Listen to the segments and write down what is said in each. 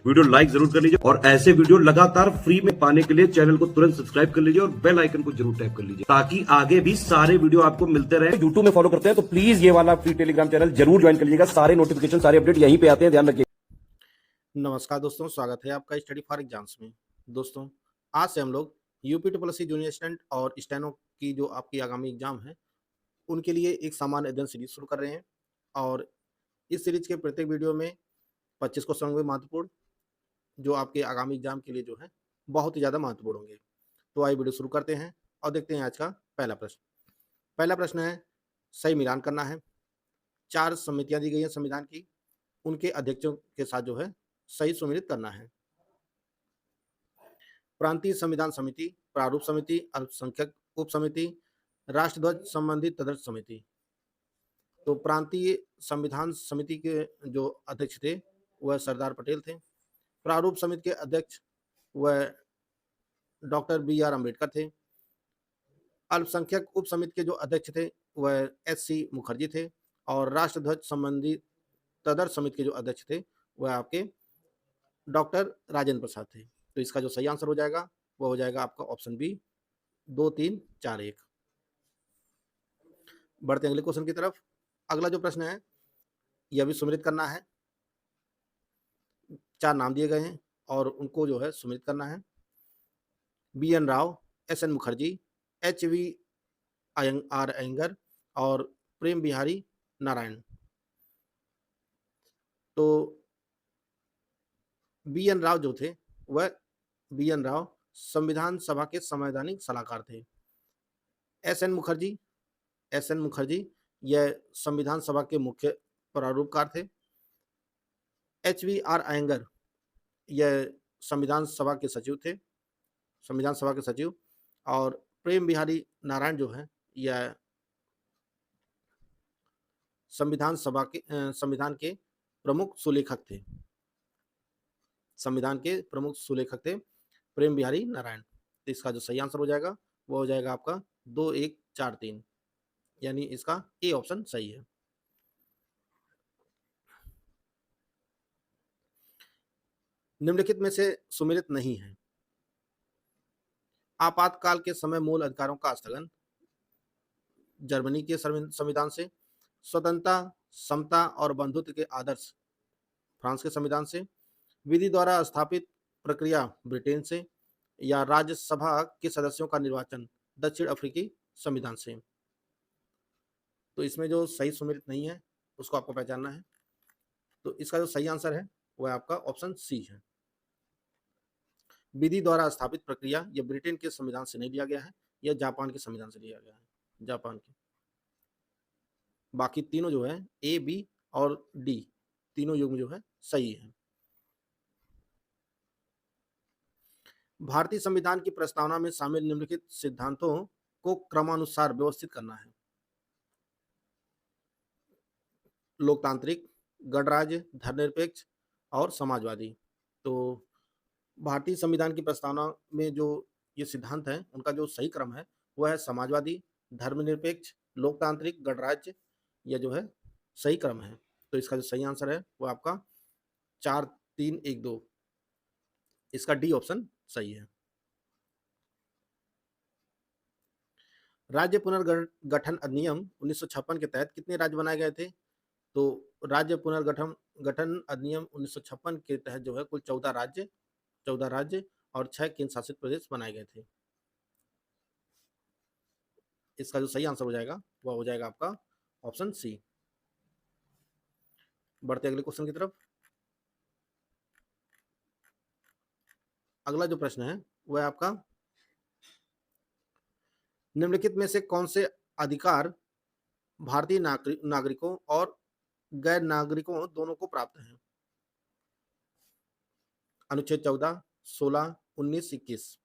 Video like जरूर कर लीजिए और ऐसे वीडियो लगातार फ्री में पाने के लिए चैनल को तुरंत सब्सक्राइब कर लीजिए और बेल आइकन को जरूर टैप कर लीजिए ताकि आगे भी सारे वीडियो आपको मिलते रहे। यूट्यूब में फॉलो करते हैं तो प्लीज ये वाला फ्री टेलीग्राम चैनल जरूर ज्वाइन कर लीजिएगा। सारे नोटिफिकेशन सारे अपडेट यहीं पे आते हैं, ध्यान रखिए। नमस्कार दोस्तों, स्वागत है आपका स्टडी फॉर एग्जाम्स में। दोस्तों, आज से हम लोग UP triple SC junior assistant और स्टेनो की जो आपकी आगामी एग्जाम है उनके लिए एक सामान्य अध्ययन सीरीज शुरू कर रहे हैं और इस सीरीज के प्रत्येक वीडियो में 25 क्वेश्चन होंगे महत्वपूर्ण, जो आपके आगामी एग्जाम के लिए जो है बहुत ही ज़्यादा महत्वपूर्ण होंगे। तो आइए वीडियो शुरू करते हैं और देखते हैं आज का पहला प्रश्न। पहला प्रश्न है, सही मिलान करना है। 4 समितियां दी गई हैं संविधान की, उनके अध्यक्षों के साथ जो है सही सुमेलित करना है। प्रांतीय संविधान समिति, प्रारूप समिति, अल्पसंख्यक उप समिति, राष्ट्रध्वज संबंधी तदर्थ समिति। तो प्रांतीय संविधान समिति के जो अध्यक्ष थे वह सरदार पटेल थे। प्रारूप समिति के अध्यक्ष वह डॉक्टर BR अम्बेडकर थे। अल्पसंख्यक उप समिति के जो अध्यक्ष थे वह SC मुखर्जी थे और राष्ट्रध्वज संबंधी तदर्थ समिति के जो अध्यक्ष थे वह आपके डॉक्टर राजेंद्र प्रसाद थे। तो इसका जो सही आंसर हो जाएगा वो हो जाएगा आपका ऑप्शन बी, 2, 3, 4, 1। बढ़ते अगले क्वेश्चन की तरफ। अगला जो प्रश्न है यह भी सुमेलित करना है। 4 नाम दिए गए हैं और उनको जो है सुमेलित करना है। BN Rao, SN Mukherjee, HV Iyengar और प्रेम बिहारी नारायण। तो BN राव जो थे वह BN राव संविधान सभा के संवैधानिक सलाहकार थे। SN मुखर्जी यह संविधान सभा के मुख्य प्रारूपकार थे। HVR अयंगर यह संविधान सभा के सचिव थे, संविधान सभा के सचिव। और प्रेम बिहारी नारायण जो है यह संविधान के प्रमुख सुलेखक थे। संविधान के प्रमुख सुलेखक थे प्रेम बिहारी नारायण। तो इसका जो सही आंसर हो जाएगा वो हो जाएगा आपका 2, 1, 4, 3, यानी इसका ए ऑप्शन सही है। निम्नलिखित में से सुमेलित नहीं है। आपातकाल के समय मूल अधिकारों का स्थगन जर्मनी के संविधान से, स्वतंत्रता, समता और बंधुत्व के आदर्श फ्रांस के संविधान से, विधि द्वारा स्थापित प्रक्रिया ब्रिटेन से, या राज्यसभा के सदस्यों का निर्वाचन दक्षिण अफ्रीकी संविधान से। तो इसमें जो सही सुमेलित नहीं है उसको आपको पहचानना है। तो इसका जो सही आंसर है वह आपका ऑप्शन सी है। विधि द्वारा स्थापित प्रक्रिया यह ब्रिटेन के संविधान से नहीं लिया गया है, यह जापान के संविधान से लिया गया है, जापान के। बाकी तीनों जो है A, B और D तीनों युग्म जो है सही है। भारतीय संविधान की प्रस्तावना में शामिल निम्नलिखित सिद्धांतों को क्रमानुसार व्यवस्थित करना है। लोकतांत्रिक, गणराज्य, धर्मनिरपेक्ष और समाजवादी। तो भारतीय संविधान की प्रस्तावना में जो ये सिद्धांत हैं उनका जो सही क्रम है वह है समाजवादी, धर्मनिरपेक्ष, लोकतांत्रिक, गणराज्य। यह जो है सही क्रम है। तो इसका जो सही आंसर है वो आपका 4, 3, 1, 2, इसका डी ऑप्शन सही है। राज्य पुनर्गठन अधिनियम 1956 के तहत कितने राज्य बनाए गए थे? तो राज्य पुनर्गठन अधिनियम 1956 के तहत जो है कुल 14 राज्य और 6 केंद्र शासित प्रदेश बनाए गए थे। इसका जो सही आंसर हो जाएगा वह हो जाएगा आपका ऑप्शन सी। बढ़ते अगले क्वेश्चन की तरफ। अगला जो प्रश्न है वह आपका, निम्नलिखित में से कौन से अधिकार भारतीय नागरिकों और गैर नागरिकों दोनों को प्राप्त हैं? अनुच्छेद 14, 16, 19, 21।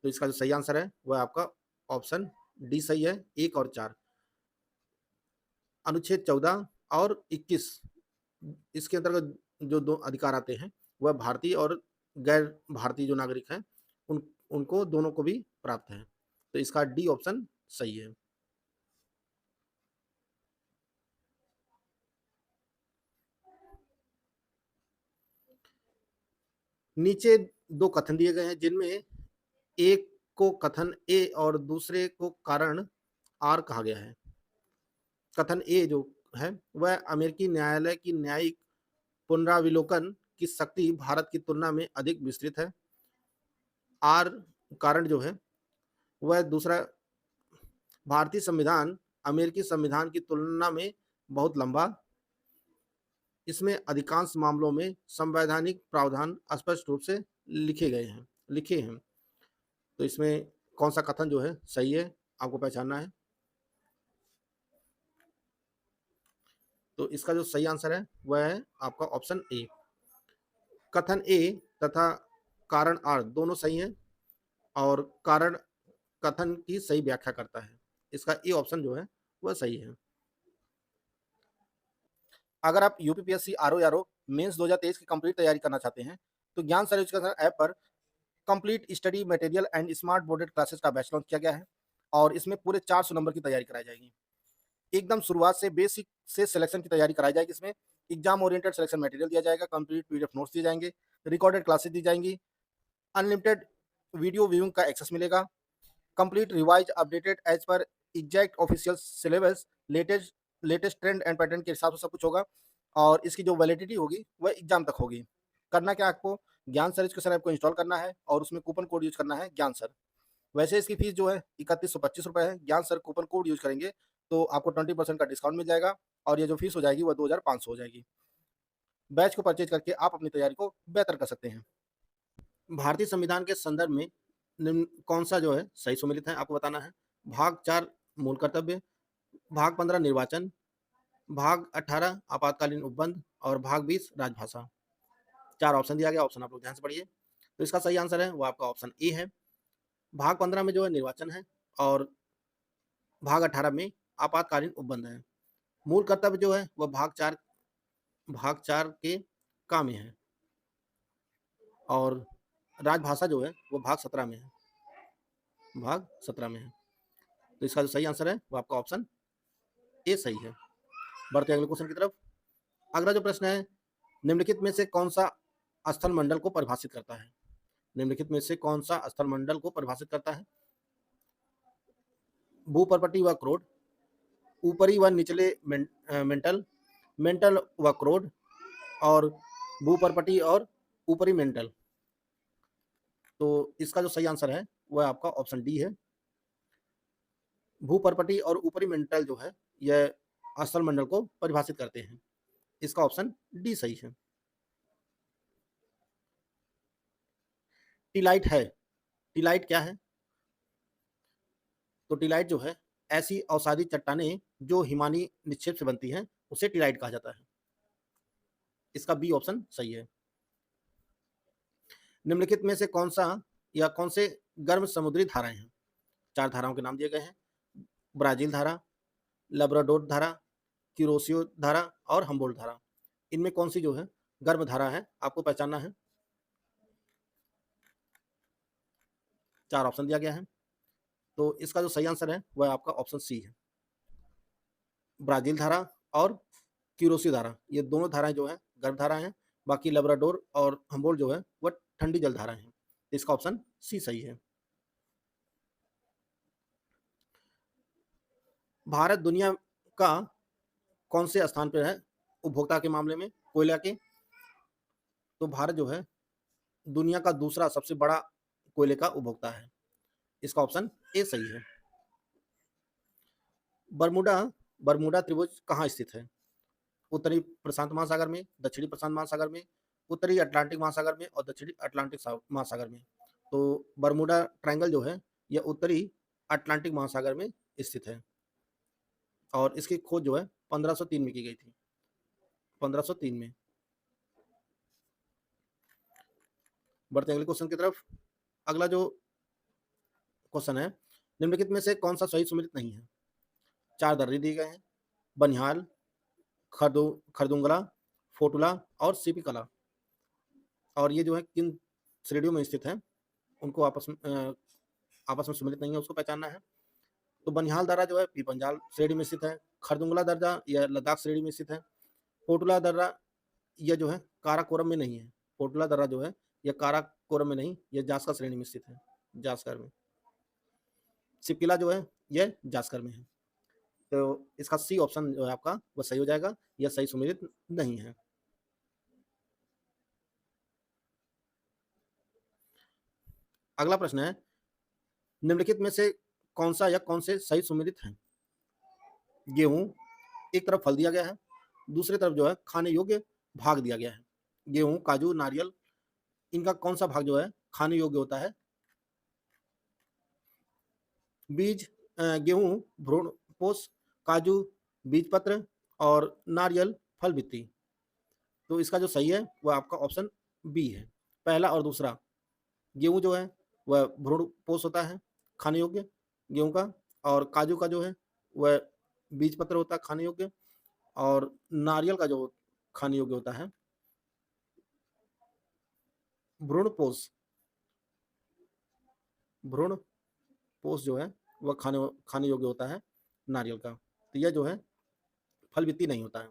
तो इसका जो सही आंसर है वह आपका ऑप्शन डी सही है, 1 और 4। अनुच्छेद 14 और 21 इसके अंतर्गत जो 2 अधिकार आते हैं वह भारतीय और गैर भारतीय जो नागरिक हैं उनको दोनों को भी प्राप्त है। तो इसका डी ऑप्शन सही है। नीचे 2 कथन दिए गए हैं जिनमें एक को कथन ए और दूसरे को कारण आर कहा गया है। कथन ए जो है वह अमेरिकी न्यायालय की न्यायिक पुनराविलोकन की शक्ति भारत की तुलना में अधिक विस्तृत है। आर कारण जो है वह दूसरा, भारतीय संविधान अमेरिकी संविधान की तुलना में बहुत लंबा, इसमें अधिकांश मामलों में संवैधानिक प्रावधान स्पष्ट रूप से लिखे हैं। तो इसमें कौन सा कथन जो है सही है आपको पहचानना है। तो इसका जो सही आंसर है वह है आपका ऑप्शन ए। कथन ए तथा कारण आर दोनों सही हैं और कारण कथन की सही व्याख्या करता है। इसका ए ऑप्शन जो है वह सही है। अगर आप यूपीपीएससी आरओ या रो मेंस 2023 की कंप्लीट तैयारी करना चाहते हैं तो ज्ञान सर्च ऐप पर complete study material and smart boarded classes का बैच लॉन्च किया गया है और इसमें पूरे 400 नंबर की तैयारी कराई जाएगी। एकदम शुरुआत से बेसिक से सिलेक्शन की तैयारी कराई जाएगी। इसमें एग्जाम ओरिएंटेड सिलेक्शन मटेरियल दिया जाएगा, कंप्लीट पीडीएफ नोट्स दिए जाएंगे, रिकॉर्डेड क्लासेस दी जाएंगी, अनलिमिटेड वीडियो व्यूइंग का एक्सेस मिलेगा, कंप्लीट रिवाइज अपडेटेड एज पर exact official syllabus, latest trend and pattern के हिसाब से सब कुछ होगा और इसकी जो वैलिडिटी होगी वह एग्जाम तक होगी। करना क्या आपको, ज्ञान सर एजुकेशन ऐप को इंस्टॉल करना है और उसमें कूपन कोड यूज करना है ज्ञान सर। वैसे इसकी फीस जो है 3125 रुपये है। ज्ञान सर कूपन कोड यूज करेंगे तो आपको 20% का डिस्काउंट मिल जाएगा और ये जो फीस हो जाएगी वह 2500 हो जाएगी। बैच को परचेज करके आप अपनी तैयारी को बेहतर कर सकते हैं। भारतीय संविधान के संदर्भ में निम्न कौन सा जो है सही सुमेलित है आपको बताना है। भाग 4 मूल कर्तव्य, भाग 15 निर्वाचन, भाग 18 आपातकालीन उपबंध और भाग 20 राजभाषा। 4 ऑप्शन दिया गया, ऑप्शन आप लोग ध्यान से पढ़िए। तो इसका सही आंसर है वो आपका ऑप्शन ए है। भाग 15 में जो है निर्वाचन है और भाग 18 में आपातकालीन उपबंध है। मूल कर्तव्य जो है वह भाग 4 के का में है और राजभाषा जो है वो भाग 17 में है। तो इसका जो सही आंसर है वो आपका ऑप्शन ए सही है। बढ़ते अगले क्वेश्चन की तरफ। अगला जो प्रश्न है, निम्नलिखित में से कौन सा स्थल मंडल को परिभाषित करता है। निम्नलिखित में से कौन सा स्थल मंडल को परिभाषित करता है। भूपर्पटी व क्रोड, ऊपरी व निचले मेंटल व क्रोड और भूपर्पटी और ऊपरी मेंटल। तो इसका जो सही आंसर है वह आपका ऑप्शन डी है। भूपर्पटी और ऊपरी मेंटल जो है यह स्थल मंडल को परिभाषित करते हैं। इसका ऑप्शन डी सही है। टीलाइट है, टीलाइट क्या है। तो टीलाइट जो है ऐसी अवसादी चट्टानें जो हिमानी निक्षेप से बनती हैं उसे टीलाइट कहा जाता है। इसका बी ऑप्शन सही है। निम्नलिखित में से कौन से गर्म समुद्री धाराएं हैं। 4 धाराओं के नाम दिए गए हैं। ब्राजील धारा, लैब्राडोर धारा, क्यूरोसियो धारा और हम्बोल्ट धारा। इनमें कौन सी जो है गर्म धारा है आपको पहचानना है। 4 ऑप्शन दिया गया है। तो इसका जो सही आंसर है वह आपका ऑप्शन सी है। ब्राजील धारा और क्यूरोसियो धारा, ये दोनों धाराएं जो है गर्म धारा हैं। बाकी लैब्राडोर और हम्बोल्ट जो है वह ठंडी जल धारा है। इसका ऑप्शन सी सही है। भारत दुनिया का कौन से स्थान पर है उपभोक्ता के मामले में कोयला के। तो भारत जो है दुनिया का दूसरा सबसे बड़ा कोयले का उपभोक्ता है। इसका ऑप्शन ए सही है। बरमूडा त्रिभुज कहाँ स्थित है। उत्तरी प्रशांत महासागर में, दक्षिणी प्रशांत महासागर में, उत्तरी अटलांटिक महासागर में और दक्षिणी अटलांटिक महासागर में। तो बरमूडा ट्रायंगल जो है यह उत्तरी अटलांटिक महासागर में स्थित है और इसकी खोज जो है 1503 में की गई थी। 1503 में। बढ़ते अगले क्वेश्चन की तरफ। अगला जो क्वेश्चन है, निम्नलिखित में से कौन सा सही सुमेलित नहीं है। 4 दर्रे दिए गए हैं, बनिहाल, खरदुंगला, फोटुला और सीपी कला। और ये जो है किन श्रेणियों में स्थित है उनको आपस में सुमेलित नहीं है, उसको पहचानना है। तो बनिहाल दर्रा जो है पीपंजाल श्रेणी में स्थित है। खरदुंगला दर्रा यह लद्दाख श्रेणी में स्थित है। फोटुला दर्रा यह जो है काराकोरम में नहीं है। फोटुला दर्रा जो है यह काराकोरम में नहीं, यह जास्कर श्रेणी में स्थित है, जास्कर में। शिपकिला जो है यह जास्कर में है। तो इसका सी ऑप्शन जो है आपका वह सही हो जाएगा, यह सही सुमेलित नहीं है। अगला प्रश्न है, निम्नलिखित में से कौन सा या कौन से सही सुमेलित हैं? गेहूं, एक तरफ फल दिया गया है, दूसरी तरफ जो है खाने योग्य भाग दिया गया है। गेहूं, काजू, नारियल, इनका कौन सा भाग जो है खाने योग्य होता है? बीज, गेहूं भ्रूणपोष, काजू बीजपत्र और नारियल फल भित्ति। तो इसका जो सही है वह आपका ऑप्शन बी है, पहला और दूसरा। गेहूं जो है वह भ्रूणपोष होता है खाने योग्य गेहूं का, और काजू का जो है वह बीजपत्र होता है खाने योग्य, और नारियल का जो खाने योग्य होता है भ्रूणपोष, भ्रूणपोष जो है वह खाने योग्य होता है नारियल का। तो यह जो है फल भित्ति नहीं होता है।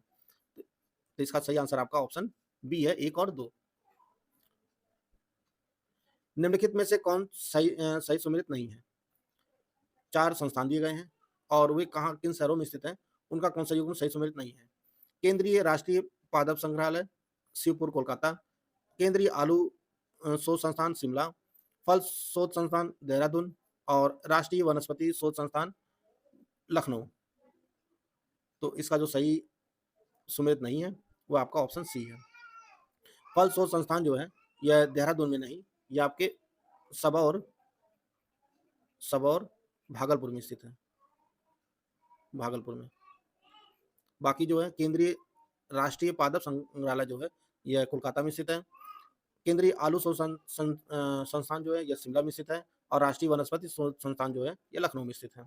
तो इसका सही आंसर आपका ऑप्शन बी है, 1 और 2। निम्नलिखित में से कौन सही सुमेलित नहीं है? 4 संस्थान दिए गए हैं और वे कहाँ किन शहरों में स्थित हैं, उनका कौन सा युग्म सही सुमेलित नहीं है? केंद्रीय राष्ट्रीय पादप संग्रहालय शिवपुर कोलकाता, केंद्रीय आलू शोध संस्थान शिमला, फल शोध संस्थान देहरादून और राष्ट्रीय वनस्पति शोध संस्थान लखनऊ। तो इसका जो सही सुमेलित नहीं है वो आपका ऑप्शन सी है। फल शोध संस्थान जो है यह देहरादून में नहीं, यह आपके सबौर भागलपुर में स्थित है, भागलपुर में। बाकी जो है केंद्रीय राष्ट्रीय पादप संग्रहालय जो है यह कोलकाता में स्थित है, केंद्रीय आलू शोध संस्थान जो है यह शिमला में स्थित है, और राष्ट्रीय वनस्पति शोध संस्थान जो है यह लखनऊ में स्थित है।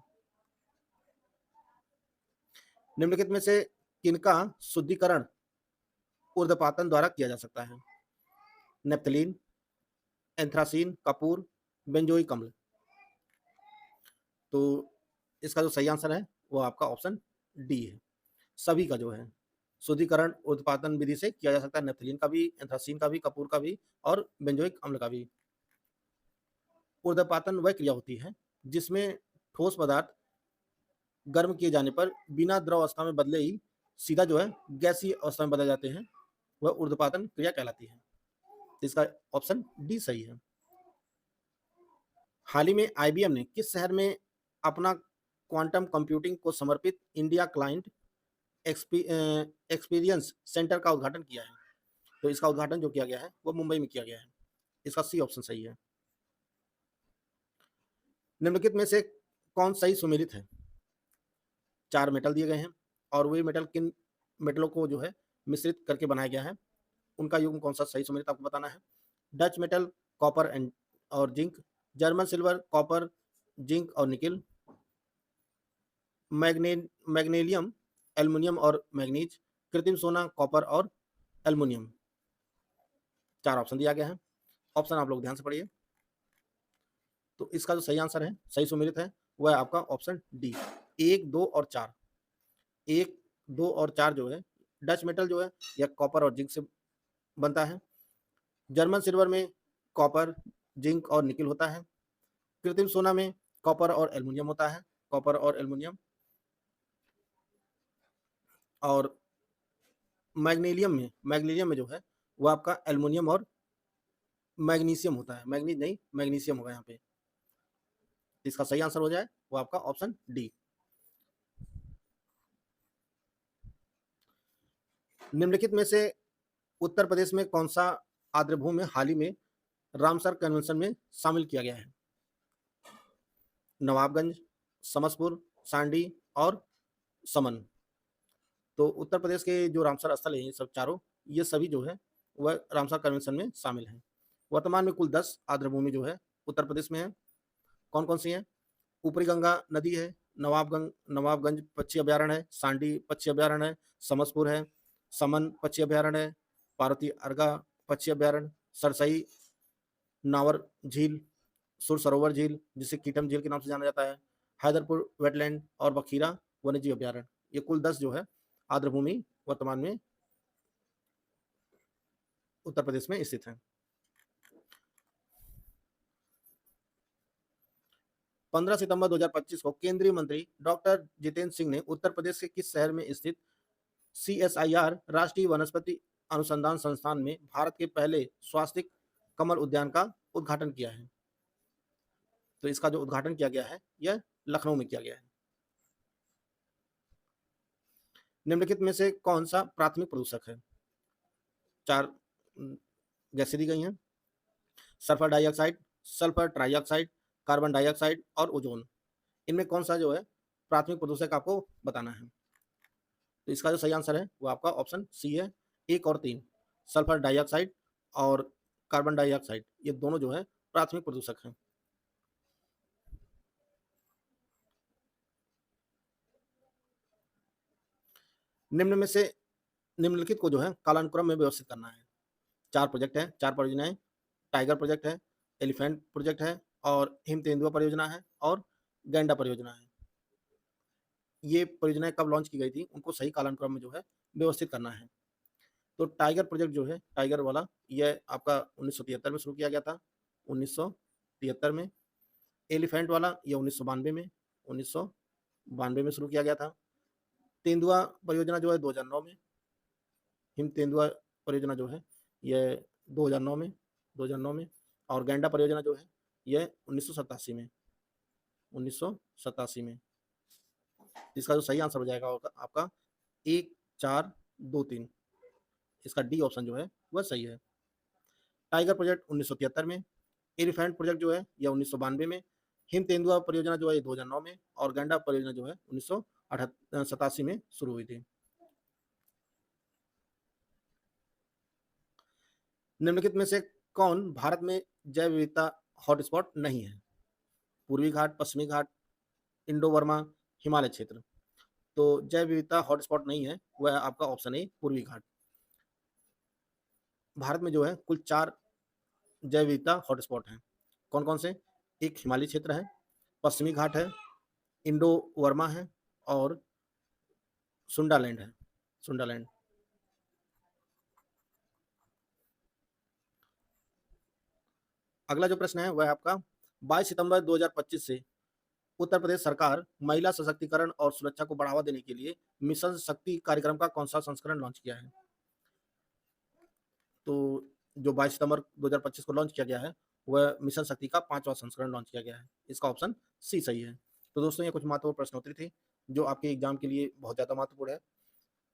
निम्नलिखित में से किनका शुद्धिकरण ऊर्ध्वपातन द्वारा किया जा सकता है? नेप्थलीन, एंथ्रासीन, कपूर, बेंजोइक अम्ल। तो इसका जो सही आंसर है वो आपका ऑप्शन डी है, सभी का जो है शुद्धिकरण ऊर्ध्वपातन विधि से किया जा सकता है, नेप्थलीन का भी, एंथ्रासीन का भी, कपूर का भी और बेंजोइक अम्ल का भी। ऊर्ध्वपातन वह क्रिया होती है जिसमें ठोस पदार्थ गर्म किए जाने पर बिना द्रव अवस्था में बदले ही सीधा जो है गैसीय अवस्था में बदल जाते हैं, वह ऊर्ध्वपातन क्रिया कहलाती है। इसका ऑप्शन डी सही है। हाल ही में आईबीएम ने किस शहर में अपना क्वांटम कंप्यूटिंग को समर्पित इंडिया क्लाइंट एक्सपीरियंस सेंटर का उद्घाटन किया है? तो इसका उद्घाटन जो किया गया है वो मुंबई में किया गया है। इसका सी ऑप्शन सही है। निम्नलिखित में से कौन सही सुमेलित है? 4 मेटल दिए गए हैं और वे मेटल किन मेटलों को जो है मिश्रित करके बनाया गया है, उनका युग्म कौन सा सही सुमेलित आपको बताना है। डच मेटल कॉपर एंड और zinc, German silver copper zinc और निकिल, मैग्नीशियम एल्युमिनियम और मैग्नीज, कृत्रिम सोना कॉपर और एल्युमिनियम। 4 ऑप्शन दिया गया है, ऑप्शन आप लोग ध्यान से पढ़िए। तो इसका जो सही आंसर है, सही सुमेलित है, वह है आपका ऑप्शन डी, 1, 2 और 4। 1, 2 और 4 जो है डच मेटल जो है यह कॉपर और जिंक से बनता है, जर्मन सिल्वर में कॉपर जिंक और निकिल होता है, कृत्रिम सोना में कॉपर और एल्युमिनियम होता है, कॉपर और एल्युमिनियम, और मैग्नीशियम में जो है वो आपका एल्युमिनियम और मैग्नीशियम होता है, मैग्नीज नहीं मैग्नीशियम होगा यहाँ पे। इसका सही आंसर हो जाए वो आपका ऑप्शन डी। निम्नलिखित में से उत्तर प्रदेश में कौन सा आर्द्रभूमि में हाल ही में रामसर कन्वेंशन में शामिल किया गया है? नवाबगंज, समसपुर, सांडी और समन। तो उत्तर प्रदेश के जो रामसर स्थल है ये सब चारों, ये सभी जो है वह रामसर कन्वेंशन में शामिल हैं। वर्तमान में कुल 10 आर्द्रभूमि जो है उत्तर प्रदेश में है। कौन कौन सी हैं? ऊपरी गंगा नदी है, नवाबगंज पक्षी अभ्यारण्य है, सांडी पक्षी अभ्यारण्य है, समसपुर है, समन पक्षी अभ्यारण्य है, पार्वती अर्गा पक्षी अभ्यारण्य, सरसई नावर झील, सुर सरोवर झील जिसे कीटम झील के नाम से जाना जाता है, हैदरपुर वेटलैंड और बखीरा वन्यजीव अभ्यारण्य। ये कुल 10 जो है आर्द्रभूमि वर्तमान में उत्तर प्रदेश में स्थित है। 15 सितंबर 2025 को केंद्रीय मंत्री डॉक्टर जितेंद्र सिंह ने उत्तर प्रदेश के किस शहर में स्थित सीएसआईआर राष्ट्रीय वनस्पति अनुसंधान संस्थान में भारत के पहले स्वास्थ्य कमल उद्यान का उद्घाटन किया है? तो इसका जो उद्घाटन किया गया है यह लखनऊ में किया गया है। निम्नलिखित में से कौन सा प्राथमिक प्रदूषक है? 4 गैसें दी गई हैं, sulphur dioxide, sulphur trioxide, carbon dioxide और ओजोन। इनमें कौन सा जो है प्राथमिक प्रदूषक आपको बताना है। तो इसका जो सही आंसर है वो आपका ऑप्शन सी है, 1 और 3, सल्फर डाइऑक्साइड और कार्बन डाइऑक्साइड, ये दोनों जो है प्राथमिक प्रदूषक हैं। निम्न में से निम्नलिखित को जो है कालानुक्रम में व्यवस्थित करना है। 4 प्रोजेक्ट है, 4 परियोजनाएं, टाइगर प्रोजेक्ट है, एलिफेंट प्रोजेक्ट है और हिम तेंदुआ परियोजना है और गैंडा परियोजना है। ये परियोजनाएं कब लॉन्च की गई थी उनको सही कालानुक्रम में जो है व्यवस्थित करना है। तो टाइगर प्रोजेक्ट जो है, टाइगर वाला, यह आपका 1973 में शुरू किया गया था, 1973 में। एलिफेंट वाला ये 1992 में शुरू किया गया था। तेंदुआ परियोजना जो है 2009 में। हिम तेंदुआ परियोजना जो है यह 2009 में और गैंडा परियोजना जो है यह 1987 में। इसका जो सही आंसर हो जाएगा आपका 1, 4, 2, 3, इसका डी ऑप्शन जो है वह सही है। टाइगर प्रोजेक्ट 1973 में, एलिफेंट प्रोजेक्ट जो है यह 1992 में, हिम तेंदुआ परियोजना जो है 2009 में और गैंडा परियोजना जो है 1987 में शुरू हुई थी। निम्नलिखित में से कौन भारत में जैव विविधता हॉटस्पॉट नहीं है? पूर्वी घाट, पश्चिमी घाट, इंडो बर्मा, हिमालय क्षेत्र। तो जैव विविधता हॉटस्पॉट नहीं है, वह आपका ऑप्शन ए पूर्वी घाट। भारत में जो है कुल 4 जैव विविधता हॉटस्पॉट हैं। कौन कौन से? एक हिमालय क्षेत्र है, पश्चिमी घाट है, इंडो वर्मा है और सुंडालैंड है, सुंडालैंड। अगला जो प्रश्न है वह आपका 22 सितंबर 2025 से उत्तर प्रदेश सरकार महिला सशक्तिकरण और सुरक्षा को बढ़ावा देने के लिए मिशन शक्ति कार्यक्रम का कौन सा संस्करण लॉन्च किया है? तो जो 22 सितंबर 2025 को लॉन्च किया गया है वह मिशन शक्ति का 5वां संस्करण लॉन्च किया गया है। इसका ऑप्शन सी सही है। तो दोस्तों ये कुछ महत्वपूर्ण प्रश्नोत्तरी थी जो आपके एग्जाम के लिए बहुत ज़्यादा महत्वपूर्ण है।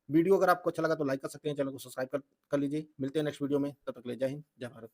वीडियो अगर आपको अच्छा लगा तो लाइक कर सकते हैं, चैनल को सब्सक्राइब कर लीजिए। मिलते हैं नेक्स्ट वीडियो में, तब तक के लिए जय हिंद, जय भारत।